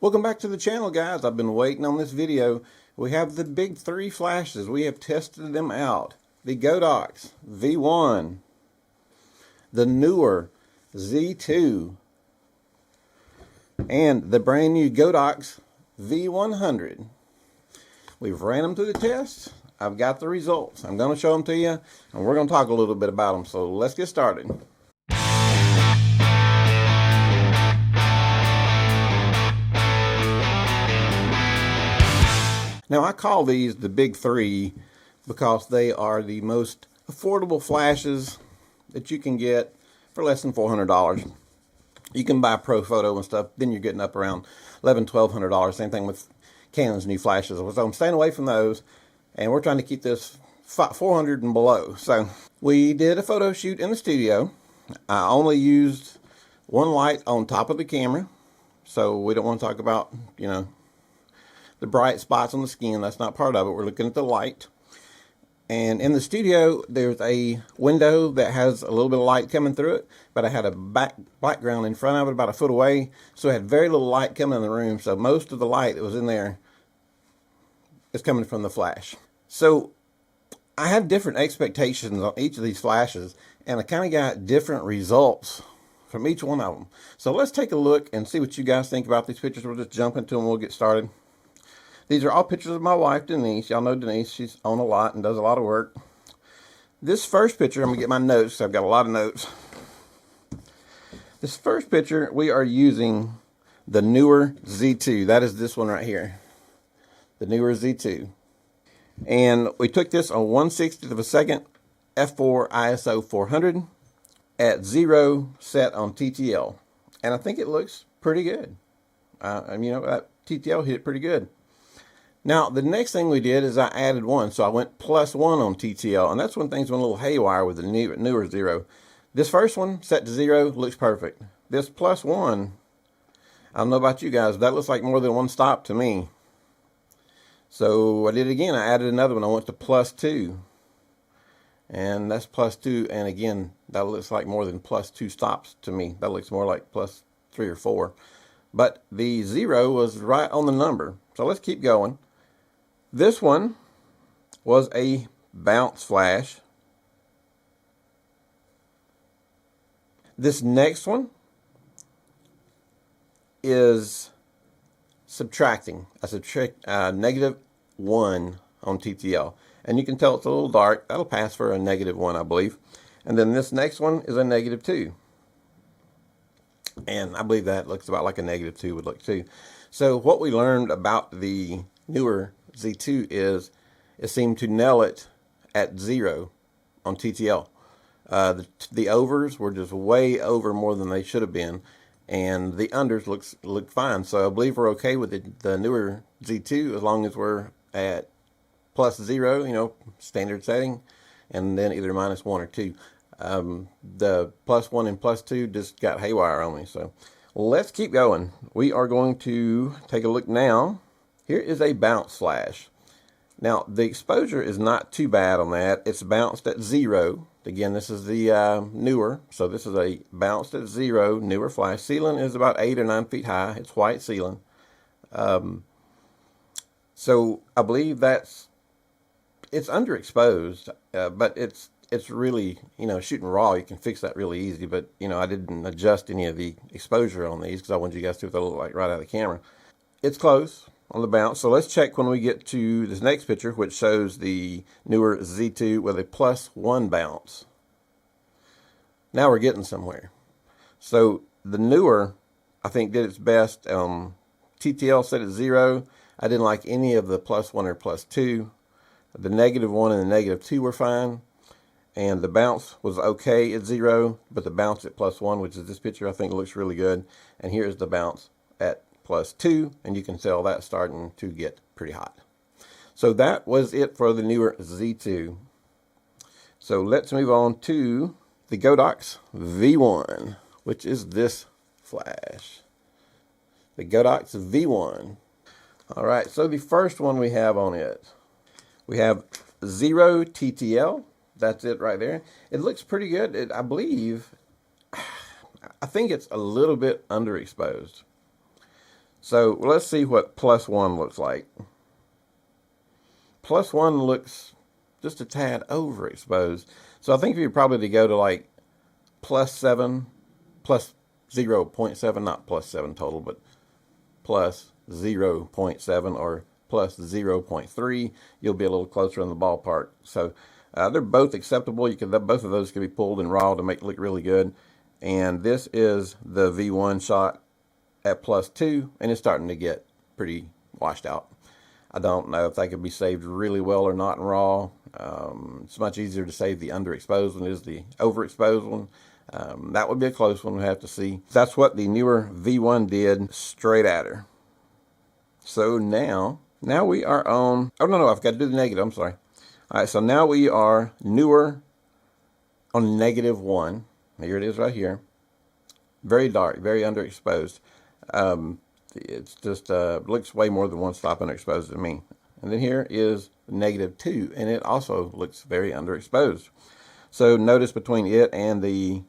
Welcome back to the channel, guys. I've been waiting on this video. We have the big three flashes. We have tested them out. The Godox V1, the Neewer Z2, and the brand new Godox V100. We've ran them through the tests. I've got the results. I'm going to show them to you, and we're going to talk a little bit about them. So let's get started. Now, I call these the big three because they are the most affordable flashes that you can get for less than $400. You can buy Pro Photo and stuff, then you're getting up around $1,100, $1,200. Same thing with Canon's new flashes. So I'm staying away from those, and we're trying to keep this $400 and below. So we did a photo shoot in the studio. I only used one light on top of the camera, so we don't want to talk about, the bright spots on the skin. That's not part of it. We're looking at the light. And in the studio, there's a window that has a little bit of light coming through it, but I had a background in front of it about a foot away, so it had very little light coming in the room. So most of the light that was in there is coming from the flash. So I had different expectations on each of these flashes, and I kind of got different results from each one of them. So let's take a look and see what you guys think about these pictures. We'll just jump into them. We'll get started. These are all pictures of my wife, Denise. Y'all know Denise. She's on a lot and does a lot of work. This first picture, I'm going to get my notes. I've got a lot of notes. This first picture, we are using the Neewer Z2. That is this one right here. The Neewer Z2. And we took this on 1/60th of a second, f4 ISO 400 at 0 set on TTL. And I think it looks pretty good. That TTL hit pretty good. Now, the next thing we did is I added one. So I went +1 on TTL. And that's when things went a little haywire with the Neewer 0. This first one, set to 0, looks perfect. This +1, I don't know about you guys, that looks like more than one stop to me. So I did it again. I added another one. I went to +2. And that's +2. And again, that looks like more than +2 stops to me. That looks more like +3 or 4. But the 0 was right on the number. So let's keep going. This one was a bounce flash. This next one is subtracting. I subtract -1 on TTL. And you can tell it's a little dark. That'll pass for a -1, I believe. And then this next one is a -2. And I believe that looks about like a -2 would look too. So what we learned about the Neewer Z2 is it seemed to nail it at 0 on TTL. The overs were just way over more than they should have been, and the unders look fine. So I believe we're okay with the Neewer Z2 as long as we're at +0, standard setting, and then either -1 or 2. The +1 and +2 just got haywire on me. So let's keep going. We are going to take a look now. Here is a bounce flash. Now, the exposure is not too bad on that. It's bounced at 0. Again, this is the Neewer. So this is a bounced at 0 Neewer flash. Ceiling is about 8 or 9 feet high. It's white ceiling. So I believe it's underexposed, but it's really, shooting raw, you can fix that really easy. But, I didn't adjust any of the exposure on these because I wanted you guys to see what they look like right out of the camera. It's close on the bounce. So let's check when we get to this next picture, which shows the Neewer Z2 with a +1 bounce. Now we're getting somewhere. So the Neewer, I think, did its best. TTL set at 0. I didn't like any of the +1 or +2. The -1 and the -2 were fine. And the bounce was okay at 0, but the bounce at +1, which is this picture, I think looks really good. And here's the bounce at +2, and you can tell that's starting to get pretty hot. So that was it for the Neewer Z2. So let's move on to the Godox V1, which is this flash. The Godox V1. All right, so the first one we have on it, we have 0 TTL. That's it right there. It looks pretty good. I believe, I think it's a little bit underexposed. So let's see what +1 looks like. +1 looks just a tad overexposed. So I think if you probably to go to like +7, plus 0.7, not +7 total, but plus 0.7 or plus 0.3, you'll be a little closer in the ballpark. So they're both acceptable. Both of those can be pulled in RAW to make it look really good. And this is the V1 shot at +2, and it's starting to get pretty washed out. I don't know if that could be saved really well or not in RAW. It's much easier to save the underexposed one as the overexposed one. That would be a close one. We'll have to see. That's what the Neewer V1 did straight at her. So now we are on, oh no, I've got to do the negative, I'm sorry. All right, so now we are Neewer on -1. Here it is right here. Very dark, very underexposed. It's just looks way more than one stop underexposed to me. And then here is -2, and it also looks very underexposed. So notice between it and the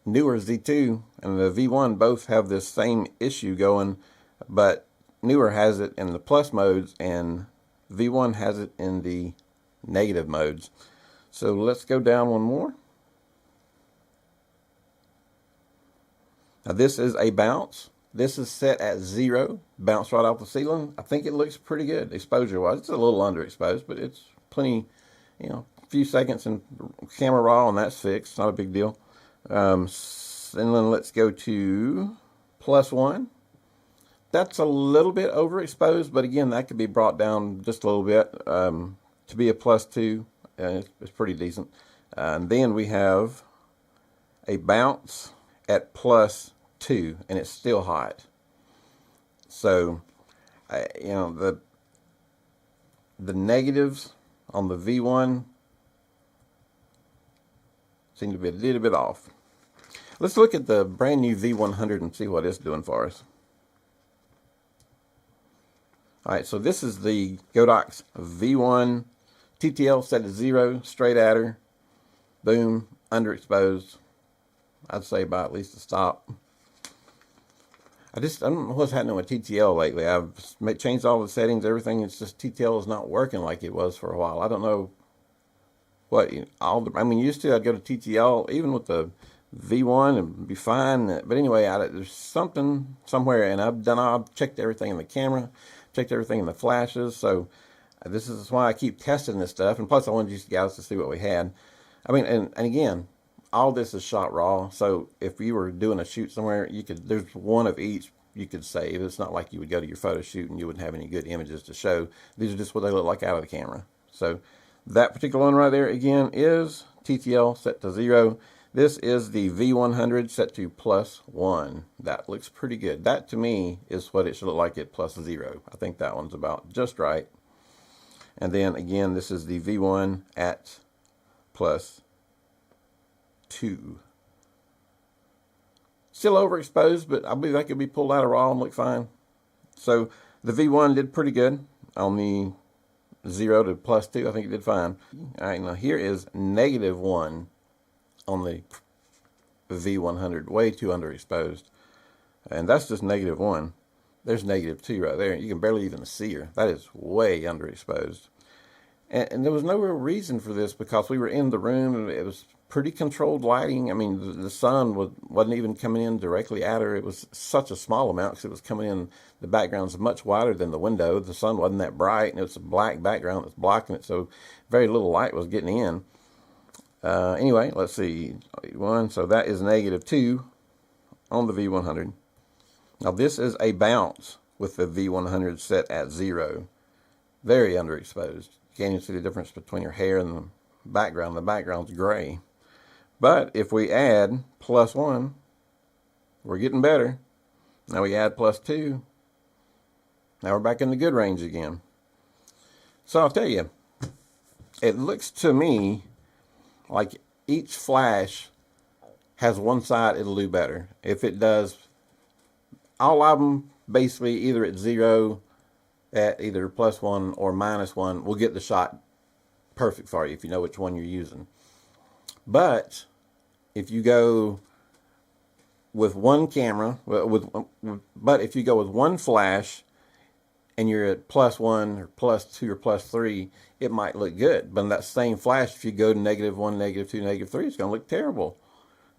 Neewer Z2 and the V1 both have this same issue going, but Neewer has it in the plus modes and V1 has it in the negative modes. So let's go down one more. Now this is a bounce. This is set at 0, bounce right off the ceiling. I think it looks pretty good exposure-wise. It's a little underexposed, but it's plenty, you know, a few seconds in camera raw and that's fixed. Not a big deal. And then let's go to +1. That's a little bit overexposed, but again, that could be brought down just a little bit to be a +2. It's pretty decent. And then we have a bounce at +2, and it's still hot. So, you know, the negatives on the V1 seem to be a little bit off. Let's look at the brand new V100 and see what it's doing for us. All right, so this is the Godox V1 TTL set to 0, straight at her. Boom, underexposed. I'd say by at least a stop. I don't know what's happening with TTL lately. I've changed all the settings, everything. It's just TTL is not working like it was for a while. I don't know what I mean, used to I'd go to TTL even with the V1 and be fine. But anyway, there's something somewhere, and I've checked everything in the camera, checked everything in the flashes. So this is why I keep testing this stuff. And plus, I wanted you guys to see what we had. I mean, and again, all this is shot raw. So if you were doing a shoot somewhere, there's one of each you could save. It's not like you would go to your photo shoot and you wouldn't have any good images to show. These are just what they look like out of the camera. So that particular one right there, again, is TTL set to 0. This is the V100 set to +1. That looks pretty good. That, to me, is what it should look like at +0. I think that one's about just right. And then, again, this is the V1 at +2. Still overexposed, but I believe that could be pulled out of RAW and look fine. So the V1 did pretty good on the 0 to +2. I think it did fine. All right, now here is -1 on the V100. Way too underexposed. And that's just -1. There's -2 right there. You can barely even see her. That is way underexposed. And there was no real reason for this because we were in the room and it was pretty controlled lighting. I mean, the sun wasn't even coming in directly at her. It was such a small amount because it was coming in. The background's much wider than the window. The sun wasn't that bright, and it's a black background that's blocking it, so very little light was getting in. Anyway, let's see. So that is -2 on the V100. Now this is a bounce with the V100 set at 0. Very underexposed. You can't even see the difference between your hair and the background. The background's gray. But if we add +1, we're getting better. Now we add +2. Now we're back in the good range again. So I'll tell you, it looks to me like each flash has one side it'll do better. If it does, all of them basically either at 0, at either +1 or -1 will get the shot perfect for you if you know which one you're using. But if you go with one camera, but if you go with one flash and you're at +1 or +2 or +3, it might look good. But in that same flash, if you go to -1, -2, -3, it's going to look terrible.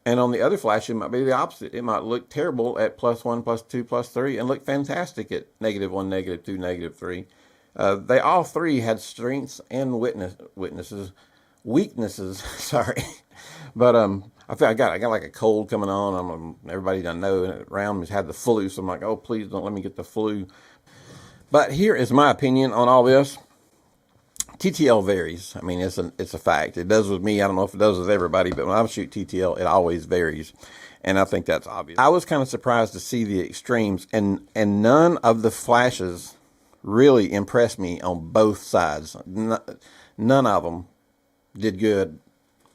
And on the other flash, it might be the opposite. It might look terrible at +1, +2, +3, and look fantastic at -1, -2, -3. They all three had strengths and weaknesses. Sorry, but I feel I got like a cold coming on. Everybody I know around me has had the flu, so I'm like, oh, please don't let me get the flu. But here is my opinion on all this. TTL varies. I mean, it's a fact. It does with me. I don't know if it does with everybody, but when I shoot TTL, it always varies, and I think that's obvious. I was kind of surprised to see the extremes, and none of the flashes really impressed me on both sides. None of them did good,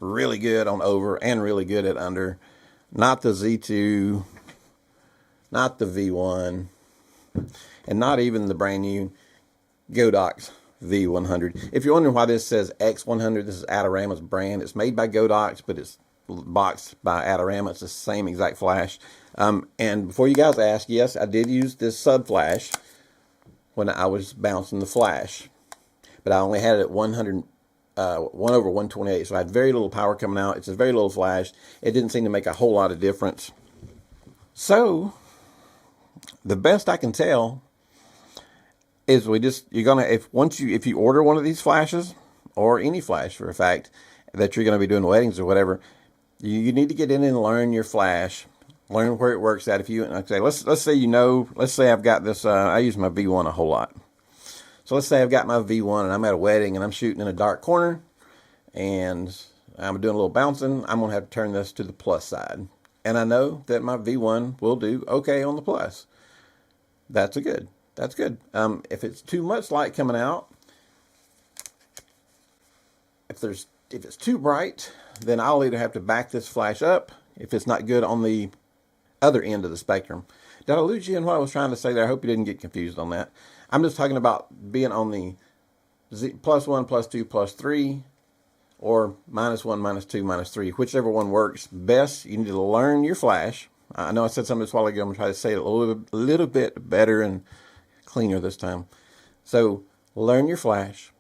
really good on over, and really good at under. Not the Z2, not the V1, and not even the brand new Godox V100. If you're wondering why this says X100, this is Adorama's brand. It's made by Godox, but it's boxed by Adorama. It's the same exact flash. And before you guys ask, yes, I did use this sub flash when I was bouncing the flash, but I only had it at 1/128, so I had very little power coming out. It's a very little flash. It didn't seem to make a whole lot of difference. So the best I can tell is if you order one of these flashes, or any flash for a fact, that you're going to be doing weddings or whatever, you need to get in and learn your flash, learn where it works at. If you, like I say, let's say I've got this, I use my V1 a whole lot. So let's say I've got my V1 and I'm at a wedding and I'm shooting in a dark corner and I'm doing a little bouncing. I'm going to have to turn this to the plus side. And I know that my V1 will do okay on the plus. That's good. If it's too much light coming out, if it's too bright, then I'll either have to back this flash up if it's not good on the other end of the spectrum. Did I lose you in what I was trying to say there? I hope you didn't get confused on that. I'm just talking about being on the +1, +2, +3, or -1, -2, -3, whichever one works best. You need to learn your flash. I know I said something this while ago. I'm going to try to say it a little bit better and cleaner this time. So learn your flash.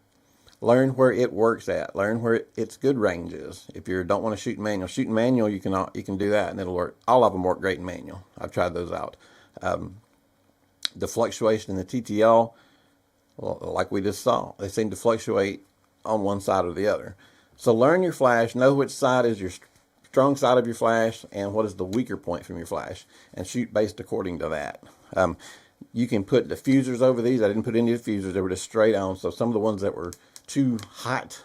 Learn where it works at. Learn where its good range is. If you don't want to shoot in manual, you can do that, and it'll work. All of them work great in manual. I've tried those out. The fluctuation in the TTL, well, like we just saw, they seem to fluctuate on one side or the other. So learn your flash. Know which side is your strong side of your flash and what is the weaker point from your flash, and shoot based according to that. You can put diffusers over these. I didn't put any diffusers. They were just straight on. So some of the ones that were too hot,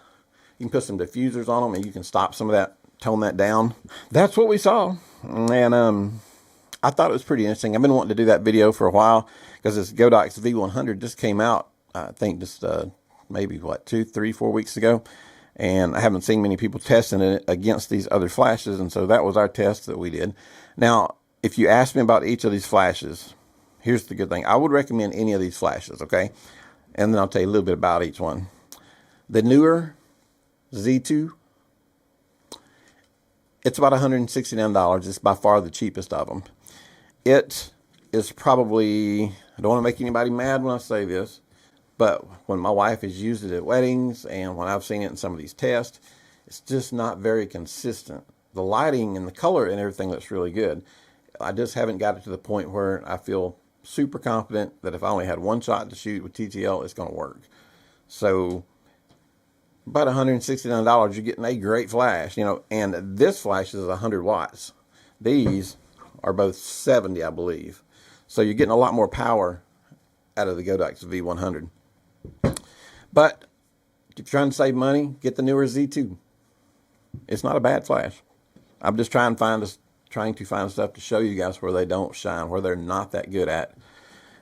you can put some diffusers on them and you can stop some of that, tone that down. That's what we saw. And I thought it was pretty interesting. I've been wanting to do that video for a while because this Godox V100 just came out, I think just maybe 2, 3, 4 weeks ago. And I haven't seen many people testing it against these other flashes. And so that was our test that we did. Now, if you ask me about each of these flashes, here's the good thing. I would recommend any of these flashes, okay? And then I'll tell you a little bit about each one. The Neewer Z2, it's about $169. It's by far the cheapest of them. It is probably, I don't want to make anybody mad when I say this, but when my wife has used it at weddings and when I've seen it in some of these tests, it's just not very consistent. The lighting and the color and everything looks really good. I just haven't got it to the point where I feel super confident that if I only had one shot to shoot with TTL, it's going to work. So about $169, you're getting a great flash, and this flash is 100 watts. These are both 70, I believe. So you're getting a lot more power out of the Godox V100. But if you're trying to save money, get the Neewer Z2. It's not a bad flash. I'm just trying to find stuff to show you guys where they don't shine, where they're not that good at.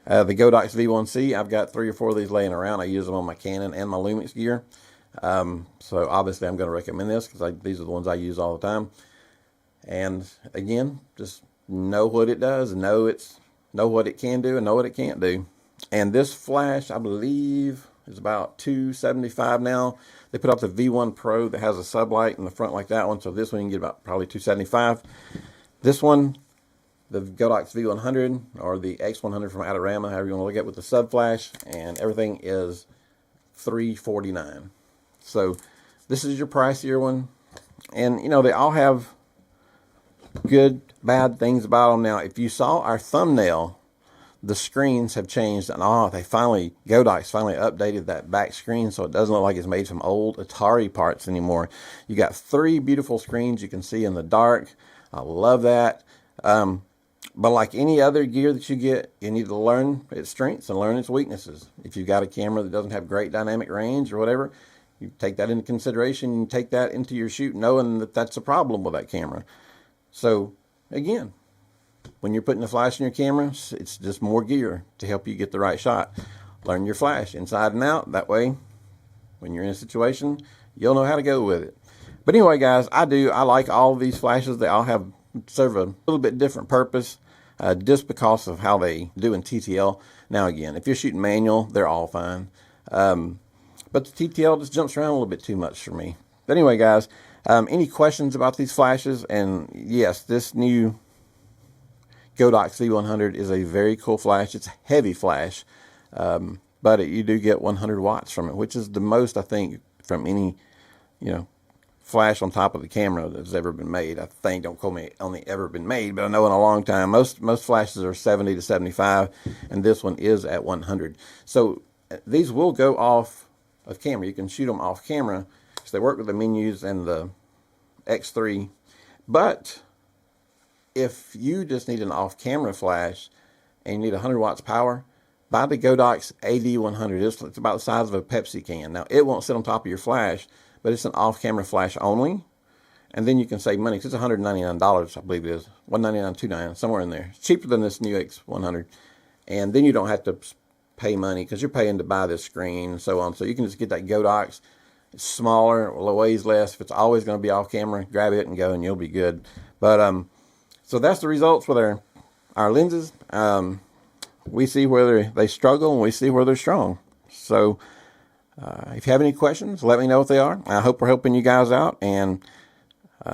The Godox V1C, I've got 3 or 4 of these laying around. I use them on my Canon and my Lumix gear. So obviously I'm going to recommend this because these are the ones I use all the time. And again, just know what it does, know what it can do, and know what it can't do. And this flash, I believe, is about $275 now. They put up the V1 Pro that has a sublight in the front like that one. So this one you can get about probably $275. This one the Godox V100 or the X100 from Adorama, however you want to look at it, with the sub flash, and everything is $349. So this is your pricier one, and you know they all have good, bad things about them. Now, if you saw our thumbnail, the screens have changed, and Godox finally updated that back screen so it doesn't look like it's made from old Atari parts anymore. You got 3 beautiful screens you can see in the dark. I love that. But like any other gear that you get, you need to learn its strengths and learn its weaknesses. If you've got a camera that doesn't have great dynamic range or whatever, you take that into consideration and take that into your shoot knowing that that's a problem with that camera. So again, when you're putting the flash in your camera, it's just more gear to help you get the right shot. Learn your flash inside and out. That way, when you're in a situation, you'll know how to go with it. But anyway, guys, I like all of these flashes. They all serve a little bit different purpose, just because of how they do in TTL. Now again, if you're shooting manual, they're all fine. But the TTL just jumps around a little bit too much for me. But anyway, guys, any questions about these flashes? And yes, this new Godox V100 is a very cool flash. It's a heavy flash, but you do get 100 watts from it, which is the most, I think, from any, flash on top of the camera that's ever been made. I think, don't quote me on the ever been made, but I know in a long time, most flashes are 70 to 75, and this one is at 100. So these will go off of camera. You can shoot them off camera, so they work with the menus and the X3. But if you just need an off-camera flash and you need 100 watts power, buy the Godox AV100. It's about the size of a Pepsi can. Now, it won't sit on top of your flash, but it's an off-camera flash only. And then you can save money, because it's $199, I believe it is. $199, $299, somewhere in there. It's cheaper than this new X100. And then you don't have to pay money, because you're paying to buy this screen and so on. So you can just get that Godox. It's smaller, it weighs less. If it's always going to be off camera, grab it and go, and you'll be good. But so that's the results with our lenses. We see where they struggle, and we see where they're strong. So if you have any questions, let me know what they are. I hope we're helping you guys out. And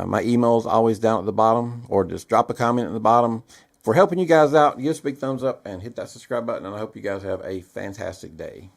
my email is always down at the bottom, or just drop a comment at the bottom. If we're helping you guys out, give us a big thumbs up and hit that subscribe button. And I hope you guys have a fantastic day.